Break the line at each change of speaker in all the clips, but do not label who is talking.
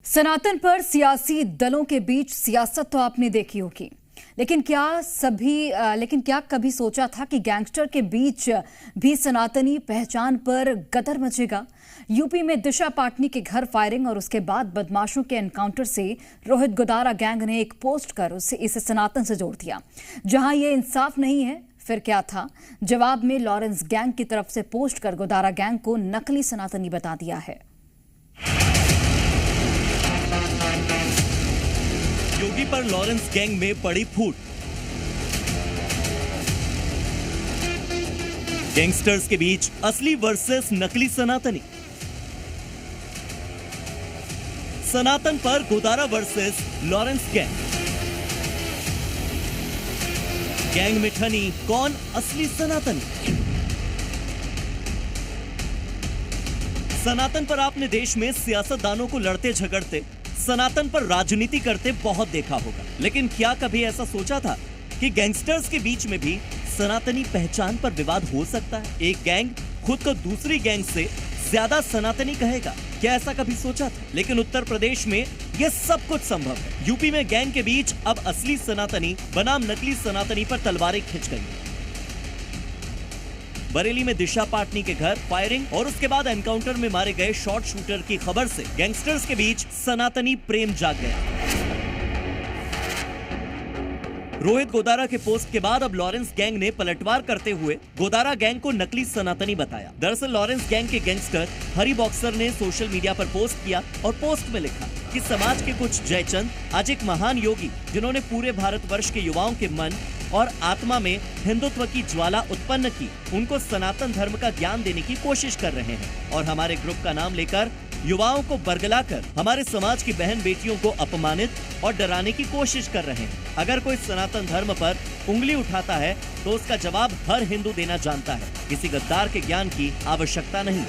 सनातन पर सियासी दलों के बीच सियासत तो आपने देखी होगी, लेकिन क्या कभी सोचा था कि गैंगस्टर के बीच भी सनातनी पहचान पर गदर मचेगा। यूपी में दिशा पाटनी के घर फायरिंग और उसके बाद बदमाशों के एनकाउंटर से रोहित गोदारा गैंग ने एक पोस्ट कर इसे सनातन से जोड़ दिया। जहां ये इंसाफ नहीं है, फिर क्या था? जवाब में लॉरेंस गैंग की तरफ से पोस्ट कर गोदारा गैंग को नकली सनातनी बता दिया है।
योगी पर लॉरेंस गैंग में पड़ी फूट। गैंगस्टर्स के बीच असली वर्सेस नकली सनातनी। सनातन पर Godara versus Lawrence gang. Gang में ठनी कौन असली सनातनी। सनातन पर आपने देश में सियासतदानों को लड़ते झगड़ते, सनातन पर राजनीति करते बहुत देखा होगा, लेकिन क्या कभी ऐसा सोचा था कि गैंगस्टर्स के बीच में भी सनातनी पहचान पर विवाद हो सकता है? एक गैंग खुद को दूसरी गैंग से ज्यादा सनातनी कहेगा, क्या ऐसा कभी सोचा था? लेकिन उत्तर प्रदेश में यह सब कुछ संभव है। यूपी में गैंग के बीच अब असली सनातनी बनाम नकली सनातनी पर तलवारें खिंच गई। बरेली में दिशा पाटनी के घर फायरिंग और उसके बाद एनकाउंटर में मारे गए शॉर्ट शूटर की खबर से गैंगस्टर्स के बीच सनातनी प्रेम जाग गया। रोहित गोदारा के पोस्ट के बाद अब लॉरेंस गैंग ने पलटवार करते हुए गोदारा गैंग को नकली सनातनी बताया। दरअसल लॉरेंस गैंग के गैंगस्टर हरी बॉक्सर ने सोशल मीडिया पर पोस्ट किया और पोस्ट में लिखा कि समाज के कुछ जयचंद आज एक महान योगी जिन्होंने पूरे भारतवर्ष के युवाओं के मन और आत्मा में हिंदुत्व की ज्वाला उत्पन्न की, उनको सनातन धर्म का ज्ञान देने की कोशिश कर रहे हैं और हमारे ग्रुप का नाम लेकर युवाओं को बरगलाकर हमारे समाज की बहन बेटियों को अपमानित और डराने की कोशिश कर रहे हैं। अगर कोई सनातन धर्म पर उंगली उठाता है तो उसका जवाब हर हिंदू देना जानता है। किसी गद्दार के ज्ञान की आवश्यकता नहीं।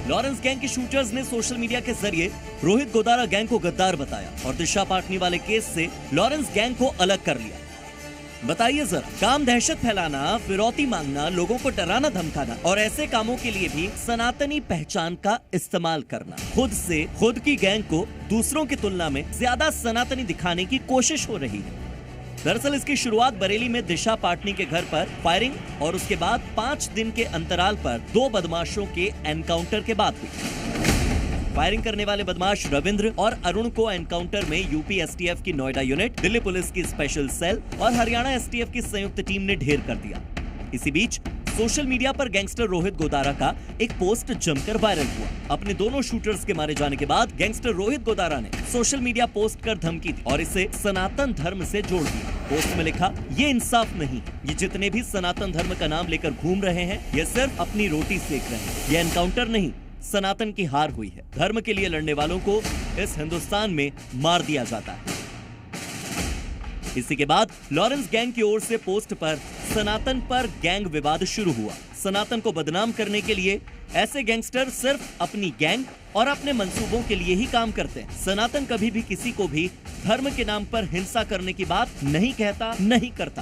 लॉरेंस गैंग के शूटर्स ने सोशल मीडिया के जरिए रोहित गोदारा गैंग को गद्दार बताया और दिशा पाटनी वाले केस से लॉरेंस गैंग को अलग कर लिया। बताइए जरा, काम दहशत फैलाना, फिरौती मांगना, लोगों को डराना धमकाना और ऐसे कामों के लिए भी सनातनी पहचान का इस्तेमाल करना, खुद की गैंग को दूसरों की तुलना में ज्यादा सनातनी दिखाने की कोशिश हो रही है। दरअसल इसकी शुरुआत बरेली में दिशा पाटनी के घर पर फायरिंग और उसके बाद 5 दिन के अंतराल पर 2 बदमाशों के एनकाउंटर के बाद हुई। फायरिंग करने वाले बदमाश रविंद्र और अरुण को एनकाउंटर में यूपी एसटीएफ की नोएडा यूनिट, दिल्ली पुलिस की स्पेशल सेल और हरियाणा एसटीएफ की संयुक्त टीम ने ढेर कर दिया। इसी बीच सोशल मीडिया पर गैंगस्टर रोहित गोदारा का एक पोस्ट जमकर वायरल हुआ। अपने दोनों शूटर्स के मारे जाने के बाद गैंगस्टर रोहित गोदारा ने सोशल मीडिया पोस्ट कर धमकी दी और इसे सनातन धर्म से जोड़ दिया। पोस्ट में लिखा, ये इंसाफ नहीं, ये जितने भी सनातन धर्म का नाम लेकर घूम रहे हैं ये सिर्फ अपनी रोटी सेक रहे हैं। ये एनकाउंटर नहीं, सनातन की हार हुई है। धर्म के लिए लड़ने वालों को इस हिंदुस्तान में मार दिया जाता है। इसी के बाद लॉरेंस गैंग की ओर से पोस्ट पर सनातन पर गैंग विवाद शुरू हुआ। सनातन को बदनाम करने के लिए ऐसे गैंगस्टर सिर्फ अपनी गैंग और अपने मंसूबों के लिए ही काम करते हैं। सनातन कभी भी किसी को भी धर्म के नाम पर हिंसा करने की बात नहीं कहता, नहीं करता।